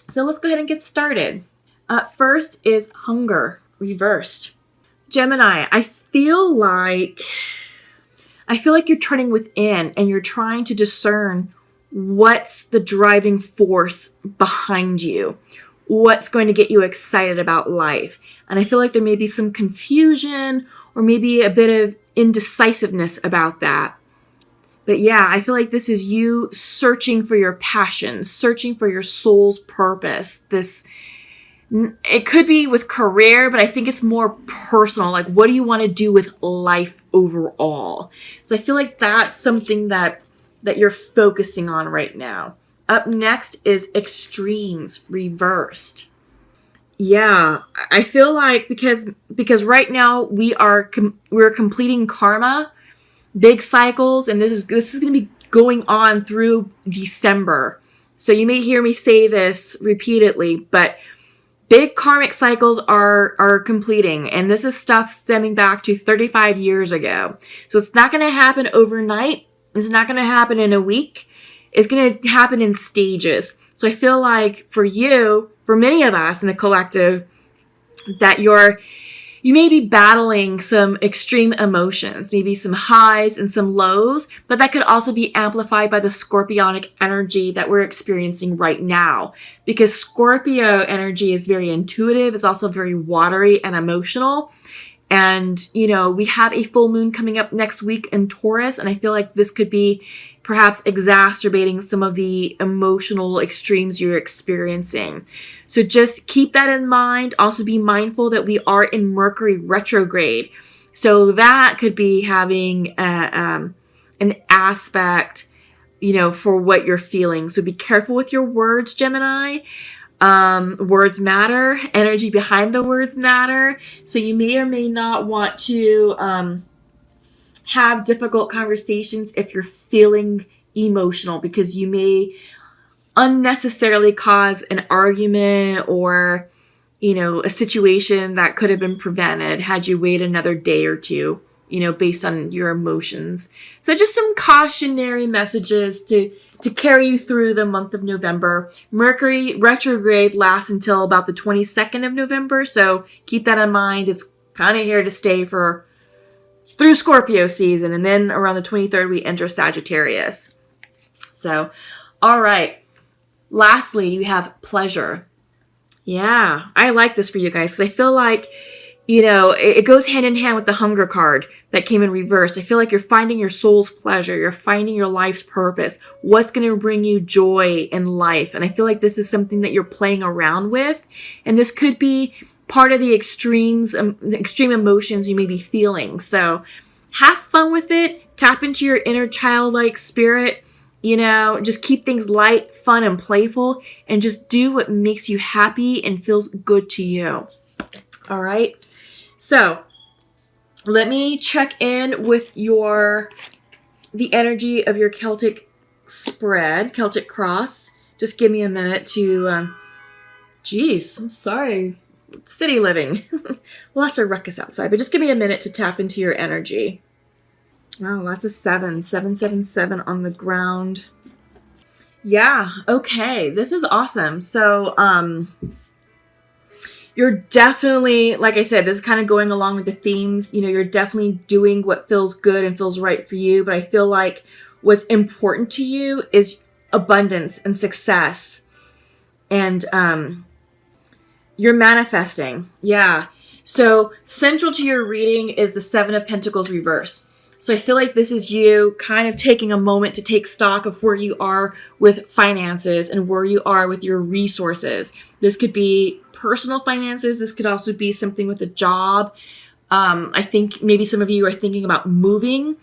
So let's go ahead and get started. First is hunger reversed. Gemini, I feel like you're turning within and you're trying to discern what's the driving force behind you, what's going to get you excited about life. And I feel like there may be some confusion or maybe a bit of indecisiveness about that. But yeah, I feel like this is you searching for your passion, searching for your soul's purpose. It could be with career, but I think it's more personal. Like, what do you want to do with life overall? So I feel like that's something that you're focusing on right now. Up next is extremes reversed. Yeah, I feel like because right now we're completing karma, big cycles, and this is going to be going on through December. So you may hear me say this repeatedly, but big karmic cycles are completing, and this is stuff stemming back to 35 years ago. So it's not going to happen overnight. It's not going to happen in a week. It's going to happen in stages. So I feel like for many of us in the collective, that you may be battling some extreme emotions, maybe some highs and some lows, but that could also be amplified by the scorpionic energy that we're experiencing right now. Because Scorpio energy is very intuitive. It's also very watery and emotional. And, we have a full moon coming up next week in Taurus. And I feel like this could be perhaps exacerbating some of the emotional extremes you're experiencing. So just keep that in mind. Also be mindful that we are in Mercury retrograde. So that could be having an aspect, for what you're feeling. So be careful with your words, Gemini. Words matter. Energy behind the words matter. So you may or may not want to have difficult conversations if you're feeling emotional, because you may unnecessarily cause an argument or, a situation that could have been prevented had you wait another day or two, based on your emotions. So just some cautionary messages to carry you through the month of November. Mercury retrograde lasts until about the 22nd of November. So keep that in mind. It's kind of here to stay through Scorpio season, and then around the 23rd we enter Sagittarius. So, all right. Lastly, you have pleasure. Yeah, I like this for you guys because I feel like, it goes hand in hand with the hunger card that came in reverse. I feel like you're finding your soul's pleasure. You're finding your life's purpose. What's going to bring you joy in life? And I feel like this is something that you're playing around with. And this could be part of the extreme emotions you may be feeling. So have fun with it. Tap into your inner childlike spirit. Just keep things light, fun, and playful, and just do what makes you happy and feels good to you. All right. So let me check in with the energy of your Celtic spread, Celtic cross. Just give me a minute to, I'm sorry. City living. Lots of ruckus outside, but just give me a minute to tap into your energy. Wow, lots of 777 on the ground. Yeah, okay. This is awesome. So, you're definitely, like I said, this is kind of going along with the themes. You're definitely doing what feels good and feels right for you. But I feel like what's important to you is abundance and success. And you're manifesting. Yeah. So central to your reading is the Seven of Pentacles reverse. So I feel like this is you kind of taking a moment to take stock of where you are with finances and where you are with your resources. This could be personal finances. This could also be something with a job. I think maybe some of you are thinking about moving.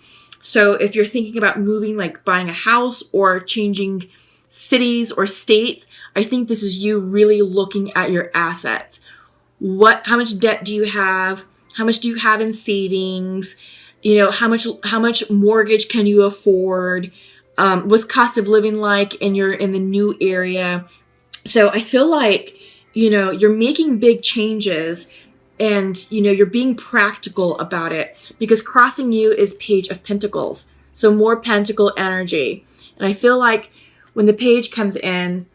So if you're thinking about moving, like buying a house or changing cities or states, I think this is you really looking at your assets. How much debt do you have? How much do you have in savings? How much mortgage can you afford? What's cost of living like in the new area? So I feel like, you're making big changes and, you're being practical about it, because crossing you is Page of Pentacles. So more pentacle energy. And I feel like when the page comes in,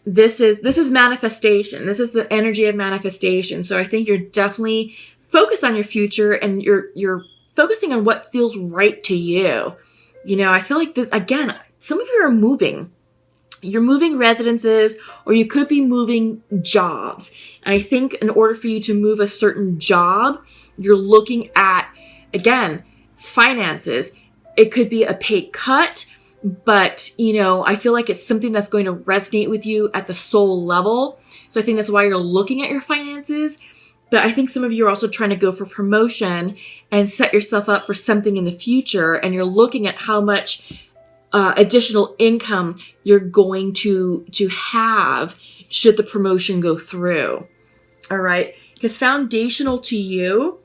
this is manifestation. This is the energy of manifestation. So I think you're definitely focused on your future, and you're focusing on what feels right to you. You know, I feel like this, again, some of you are moving. You're moving residences, or you could be moving jobs. And I think in order for you to move a certain job, you're looking at, again, finances. It could be a pay cut, but, you know, I feel like it's something that's going to resonate with you at the soul level. So I think that's why you're looking at your finances. But I think some of you are also trying to go for promotion and set yourself up for something in the future. And you're looking at how much additional income you're going to have should the promotion go through. All right. Because foundational to you,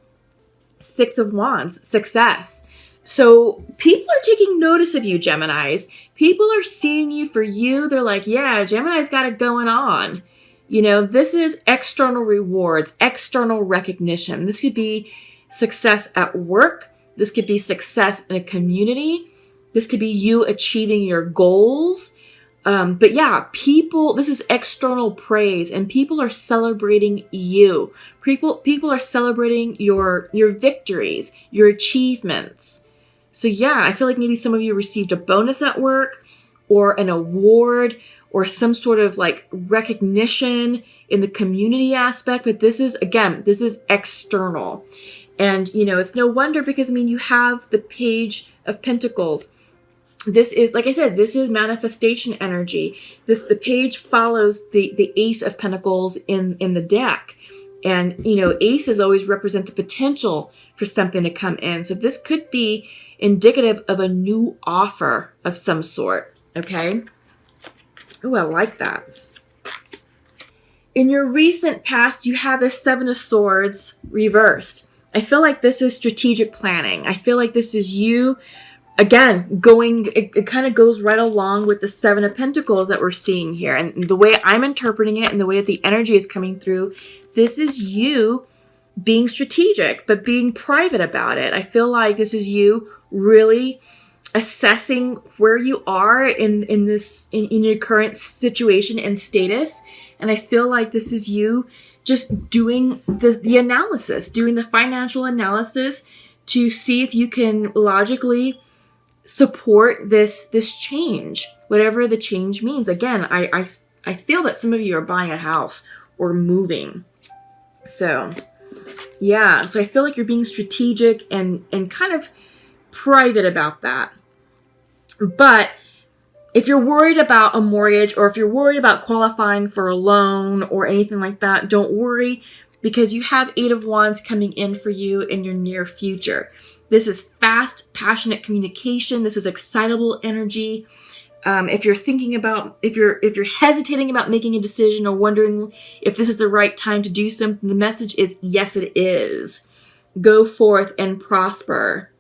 6 of Wands, success. So people are taking notice of you, Geminis. People are seeing you for you. They're like, yeah, Gemini's got it going on. You know, this is external rewards, external recognition. This could be success at work. This could be success in a community. This could be you achieving your goals. But yeah, this is external praise, and people are celebrating you. People are celebrating your victories, your achievements. So yeah, I feel like maybe some of you received a bonus at work, or an award, or some sort of like recognition in the community aspect. But this is external. And, you know, it's no wonder, because, I mean, you have the Page of Pentacles. This is, like I said, this is manifestation energy. The page follows the Ace of Pentacles in the deck. And, you know, aces always represent the potential for something to come in. So this could be indicative of a new offer of some sort. Okay. Oh, I like that. In your recent past, you have the 7 of Swords reversed. I feel like this is strategic planning. I feel like this is you, again, it kind of goes right along with the 7 of Pentacles that we're seeing here. And the way I'm interpreting it, and the way that the energy is coming through, this is you being strategic, but being private about it. I feel like this is you really assessing where you are in your current situation and status. And I feel like this is you just doing the analysis, doing the financial analysis to see if you can logically support this change, whatever the change means. Again, I feel that some of you are buying a house or moving. So yeah, so I feel like you're being strategic and kind of private about that. But if you're worried about a mortgage, or if you're worried about qualifying for a loan or anything like that, don't worry, because you have 8 of Wands coming in for you in your near future. This is fast, passionate communication. This is excitable energy. If you're hesitating about making a decision, or wondering if this is the right time to do something, the message is yes, it is. Go forth and prosper.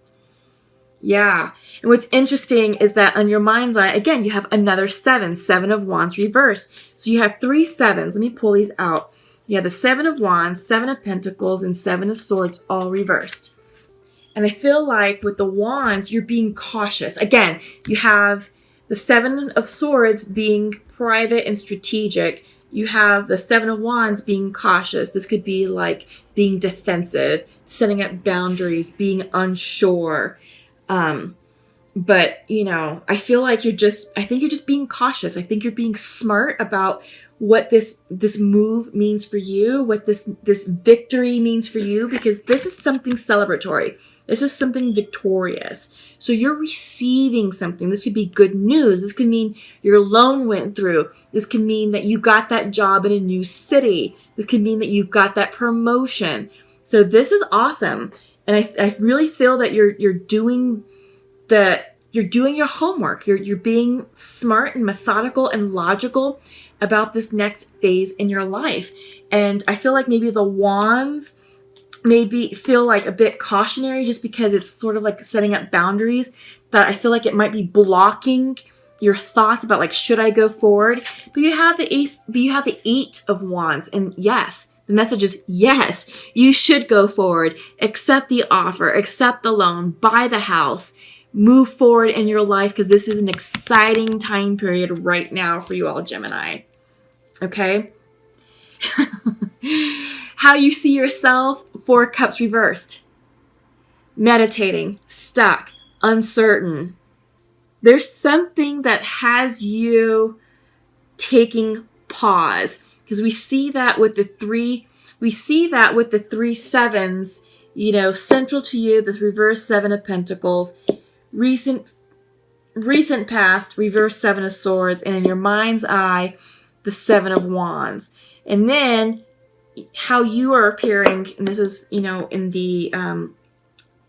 Yeah. And what's interesting is that on your mind's eye, again, you have another 7 of Wands reversed. So you have 3 7s. Let me pull these out. You have the 7 of Wands, 7 of Pentacles, and 7 of Swords all reversed. And I feel like with the Wands, you're being cautious. Again, you have the 7 of Swords being private and strategic. You have the 7 of Wands being cautious. This could be like being defensive, setting up boundaries, being unsure. But, you know, I feel like you're just being cautious. I think you're being smart about what this move means for you, what this victory means for you, because this is something celebratory. This is something victorious. So you're receiving something. This could be good news. This could mean your loan went through. This could mean that you got that job in a new city. This could mean that you got that promotion. So this is awesome. And I really feel that you're doing your homework. You're being smart and methodical and logical about this next phase in your life. And I feel like maybe the Wands maybe feel like a bit cautionary, just because it's sort of like setting up boundaries that I feel like it might be blocking your thoughts about, like, should I go forward? But you have the 8 of Wands, and yes, the message is yes, you should go forward, accept the offer, accept the loan, buy the house, move forward in your life, because this is an exciting time period right now for you all, Gemini. Okay? How you see yourself, 4 cups reversed. Meditating, stuck, uncertain. There's something that has you taking pause, because we see that with the three sevens, central to you, the reverse 7 of Pentacles, recent past, reverse 7 of Swords, and in your mind's eye, the 7 of Wands. And then how you are appearing, and this is, in the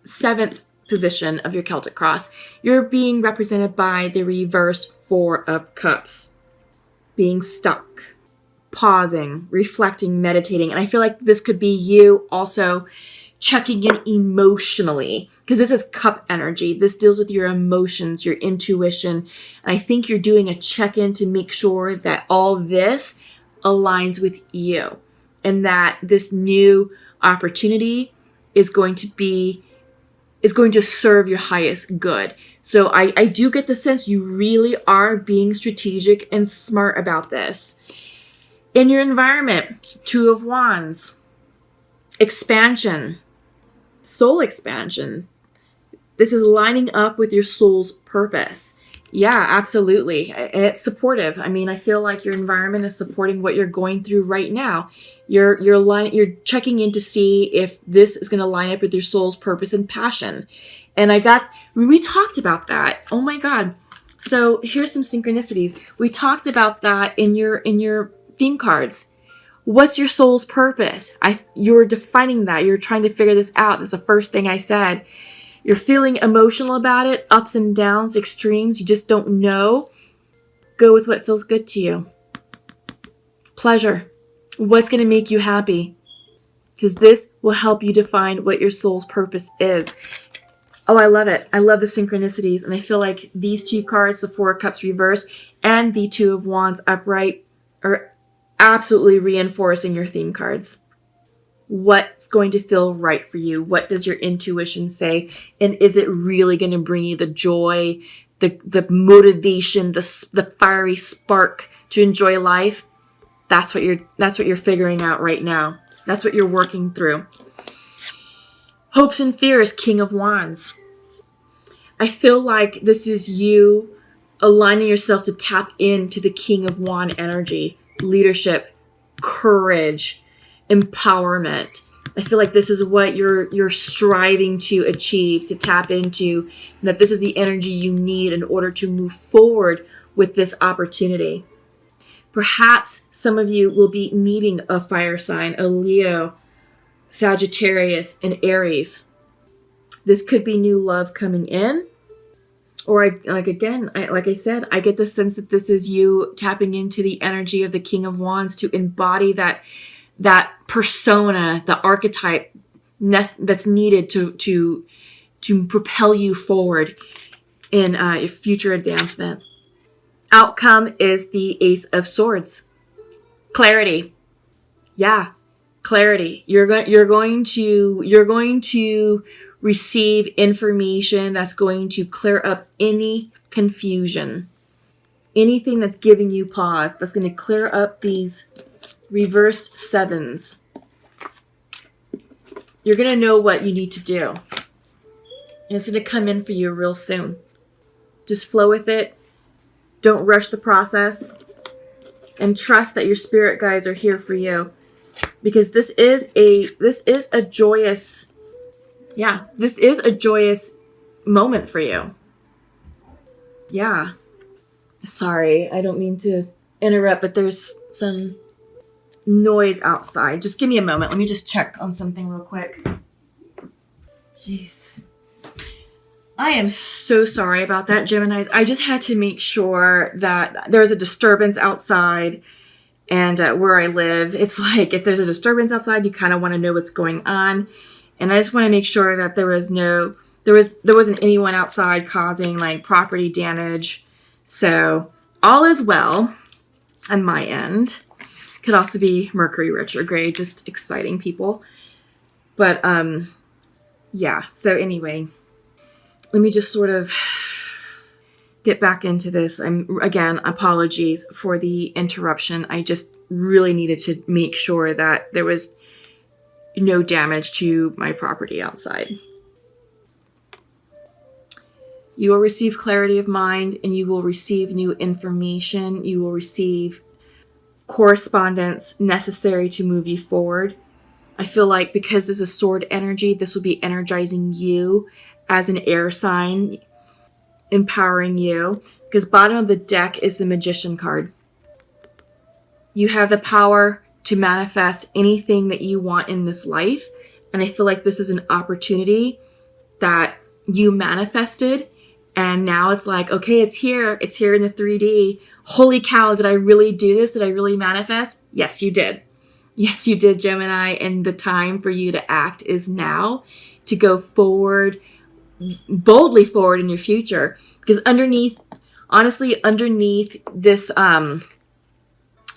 7th position of your Celtic cross, you're being represented by the reversed 4 of Cups. Being stuck, pausing, reflecting, meditating. And I feel like this could be you also checking in emotionally, because this is cup energy. This deals with your emotions, your intuition. And I think you're doing a check-in to make sure that all this aligns with you, and that this new opportunity is going to serve your highest good. So I do get the sense you really are being strategic and smart about this. In your environment, 2 of Wands, expansion, soul expansion. This is lining up with your soul's purpose. Yeah, absolutely. It's supportive. I mean, I feel like your environment is supporting what you're going through right now. You're checking in to see if this is going to line up with your soul's purpose and passion. And we talked about that. Oh my God. So here's some synchronicities. We talked about that in your theme cards. What's your soul's purpose? You're defining that. You're trying to figure this out. That's the first thing I said. You're feeling emotional about it, ups and downs, extremes. You just don't know. Go with what feels good to you. Pleasure. What's going to make you happy? Because this will help you define what your soul's purpose is. Oh, I love it. I love the synchronicities. And I feel like these 2 cards, the 4 of Cups reversed and the 2 of Wands upright, are absolutely reinforcing your theme cards. What's going to feel right for you? What does your intuition say? And is it really going to bring you the joy, the motivation, the fiery spark to enjoy life? That's what you're figuring out right now. That's what you're working through. Hopes and fears, King of Wands. I feel like this is you aligning yourself to tap into the King of Wand energy, leadership, courage, empowerment. I feel like this is what you're striving to achieve, to tap into, and that this is the energy you need in order to move forward with this opportunity. Perhaps some of you will be meeting a fire sign, a Leo, Sagittarius, and Aries. This could be new love coming in. Or like I said, I get the sense that this is you tapping into the energy of the King of Wands to embody that persona, the archetype that's needed to propel you forward in future advancement. Outcome is the Ace of Swords. Clarity. Yeah, clarity. You're going to receive information that's going to clear up any confusion. Anything that's giving you pause, that's going to clear up these reversed 7s. You're going to know what you need to do. And it's going to come in for you real soon. Just flow with it. Don't rush the process. And trust that your spirit guides are here for you. Because this is a joyous moment for you. Yeah. Sorry, I don't mean to interrupt, but there's some noise outside. Just give me a moment. Let me just check on something real quick. Jeez. I am so sorry about that, Geminis. I just had to make sure that there was a disturbance outside. And where I live, it's like if there's a disturbance outside, you kind of want to know what's going on. And I just want to make sure that there wasn't anyone outside causing like property damage. So all is well on my end. Could also be Mercury retrograde, just exciting people. But yeah, so anyway, let me just sort of get back into this. Again, apologies for the interruption. I just really needed to make sure that there was no damage to my property outside. You will receive clarity of mind, and you will receive new information. You will receive correspondence necessary to move you forward. I feel like because this is sword energy, this will be energizing you as an air sign, empowering you. Because bottom of the deck is the Magician card. You have the power to manifest anything that you want in this life. And I feel like this is an opportunity that you manifested. And now it's like, okay, it's here. It's here in the 3D. Holy cow, did I really do this? Did I really manifest? Yes, you did. Yes, you did, Gemini. And the time for you to act is now, to go forward, boldly forward in your future. Because underneath this,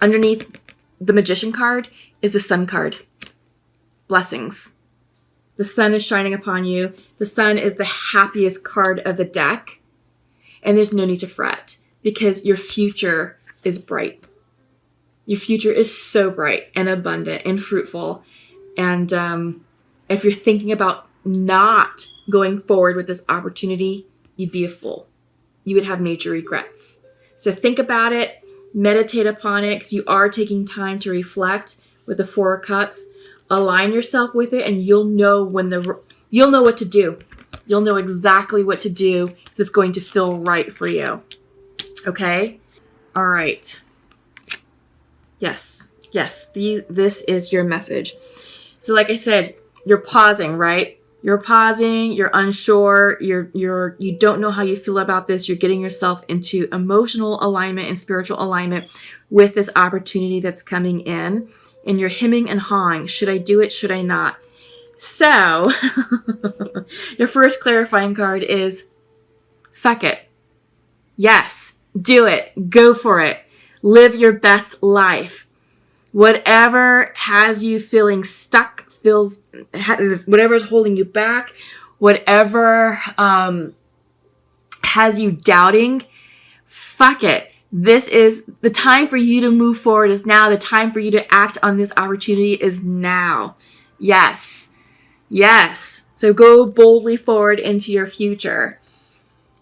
underneath the Magician card is the Sun card. Blessings. The sun is shining upon you. The sun is the happiest card of the deck. And there's no need to fret because your future is bright. Your future is so bright and abundant and fruitful. And if you're thinking about not going forward with this opportunity, you'd be a fool. You would have major regrets. So think about it. Meditate upon it, because you are taking time to reflect with the Four of Cups. Align yourself with it, and you'll know you'll know what to do. You'll know exactly what to do, because it's going to feel right for you. Okay? All right. Yes. This is your message. So like I said, you're pausing, right? You're pausing, you're unsure, you don't know how you feel about this. You're getting yourself into emotional alignment and spiritual alignment with this opportunity that's coming in. And you're hemming and hawing. Should I do it? Should I not? So, your first clarifying card is, fuck it. Yes, do it. Go for it. Live your best life. Whatever has you feeling stuck, whatever is holding you back, whatever has you doubting, fuck it. This is the time for you to move forward is now. The time for you to act on this opportunity is now. Yes. So go boldly forward into your future.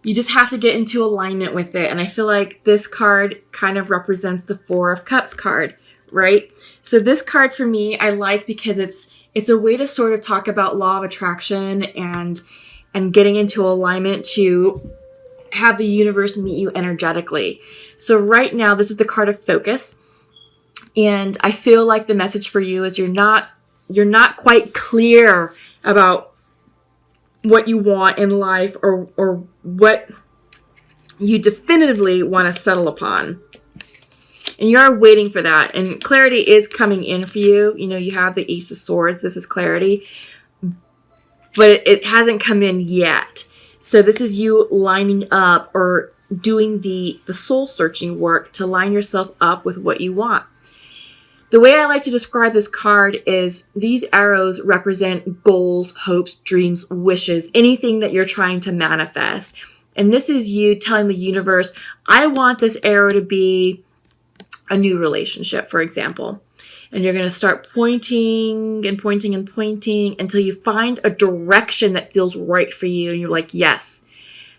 You just have to get into alignment with it. And I feel like this card kind of represents the Four of Cups card, right? So this card for me, I like because it's a way to sort of talk about law of attraction and getting into alignment to have the universe meet you energetically. So right now, this is the card of focus. And I feel like the message for you is you're not quite clear about what you want in life or what you definitively want to settle upon. And you are waiting for that. And clarity is coming in for you. You know, you have the Ace of Swords. This is clarity. But it hasn't come in yet. So this is you lining up or doing the soul searching work to line yourself up with what you want. The way I like to describe this card is these arrows represent goals, hopes, dreams, wishes, anything that you're trying to manifest. And this is you telling the universe, I want this arrow to be a new relationship, for example. And you're going to start pointing and pointing and pointing until you find a direction that feels right for you. And you're like, yes,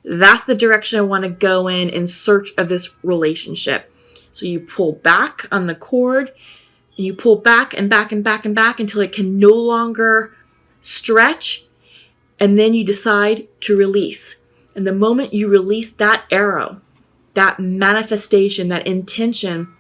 that's the direction I want to go in search of this relationship. So you pull back on the cord and you pull back and back and back and back until it can no longer stretch. And then you decide to release. And the moment you release that arrow, that manifestation, that intention,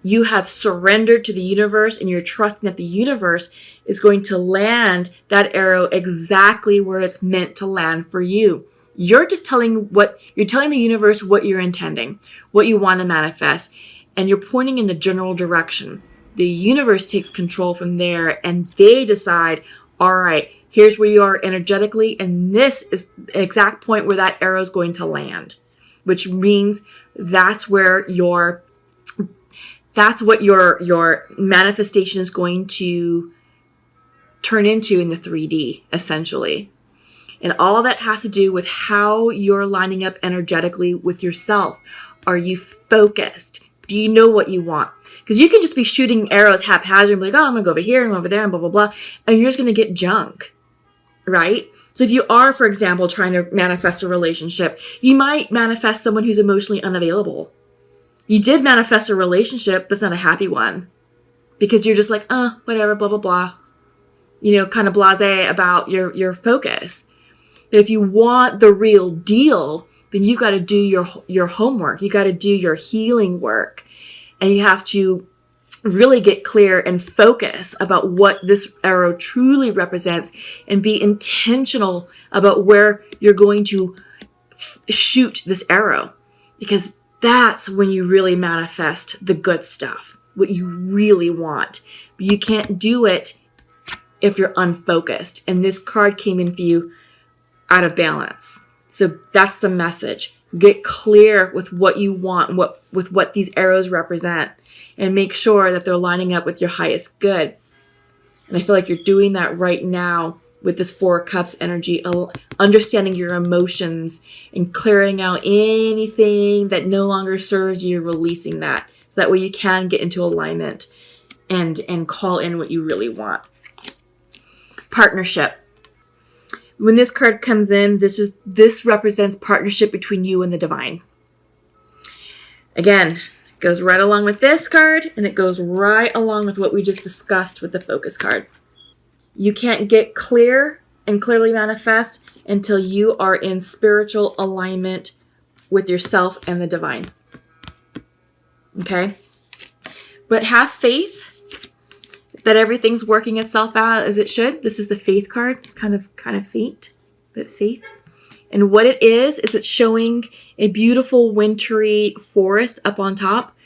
you have surrendered to the universe and you're trusting that the universe is going to land that arrow exactly where it's meant to land for you. You're just telling the universe what you're intending, what you want to manifest, and you're pointing in the general direction. The universe takes control from there and they decide, all right, here's where you are energetically, and this is the exact point where that arrow is going to land, which means that's what your manifestation is going to turn into in the 3D, essentially. And all that has to do with how you're lining up energetically with yourself. Are you focused? Do you know what you want? Because you can just be shooting arrows haphazard and be like, oh, I'm going to go over here and over there and blah, blah, blah. And you're just going to get junk, right? So if you are, for example, trying to manifest a relationship, you might manifest someone who's emotionally unavailable. You did manifest a relationship, but it's not a happy one. Because you're just like, whatever, blah, blah, blah. You know, kind of blasé about your focus. But if you want the real deal, then you've got to do your homework. You got to do your healing work. And you have to really get clear and focus about what this arrow truly represents and be intentional about where you're going to shoot this arrow. Because that's when you really manifest the good stuff, what you really want. But you can't do it if you're unfocused. And this card came in for you out of balance. So that's the message. Get clear with what you want, with what these arrows represent, and make sure that they're lining up with your highest good. And I feel like you're doing that right now with this Four of Cups energy, understanding your emotions and clearing out anything that no longer serves you, releasing that. So that way you can get into alignment and call in what you really want. Partnership. When this card comes in, this represents partnership between you and the divine. Again, it goes right along with this card, and it goes right along with what we just discussed with the focus card. You can't get clear and clearly manifest until you are in spiritual alignment with yourself and the divine. Okay? But have faith that everything's working itself out as it should. This is the faith card. It's kind of faint, but faith. And what it is it's showing a beautiful wintry forest up on top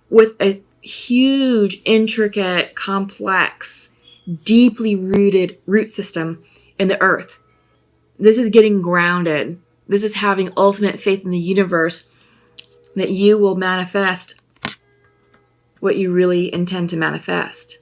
with a huge, intricate, complex, deeply rooted root system in the earth. This is getting grounded. This is having ultimate faith in the universe that you will manifest what you really intend to manifest.